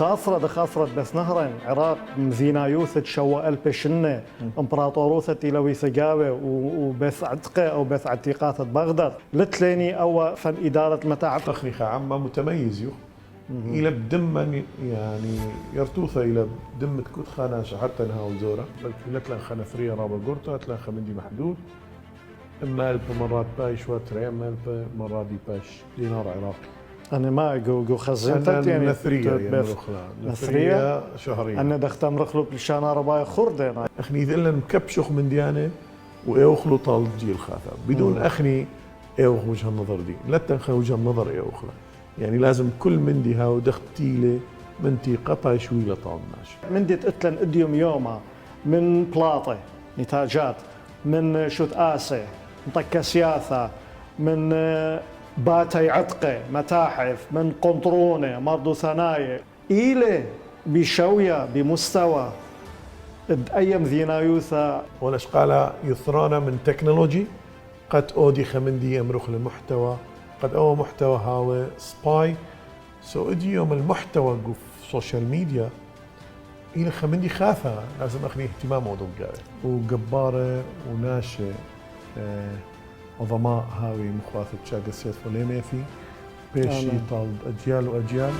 خاصرة بس نهرين عراق مزينايوث شوا البشنة امبراطوروثة تيلوي سجاوة وبس عتقة أو بس عتيقات بغداد لتليني أو فن إدارة متاحف تخنيخة عامة متميز يو إلى بدم يعني يرتوثة إلى بدم تكوت خاناشة حتى نها وزورة لتلان خنفرية رابا قرطة لتلان خمندي محدود اما الف مرات باش واتري اما الف مرات دي باش دينار عراقي. أنا ما جو خزنتت يعني نثرية نثرية شهرية. أنا دختم رخلو بلشانا رباي خردة. أخني ذلنا مكبشخ من ديانة وإيوخلو طال جيل خاثة بدون أخني إيوخ وجه النظر دي لا تنخى وجه النظر إيوخلا يعني لازم كل من دي هاو دختيلة من تي قطع شوي لطالناش. من دي تقتلن إديوم يوما من بلاطة نتاجات من شوت آسي مطكة سياثة من باتي عتقة متاحف من قنطرونة مرضو ثنايا إيلة بشوية بمستوى أيام ذينايوثا ونشقالا يثرانا من تكنولوجي قد أودي خمندي أمرخ لمحتوى قد أو محتوى هاوي سباي سو إدي يوم المحتوى في سوشيال ميديا إلى خمندي خاثة لازم أخلي اهتمام موضوع قاوي وجبارة وناشئ عظماء هاوي مخاطب شاق السيد فليمي في بيشي طال أجيال وأجيال.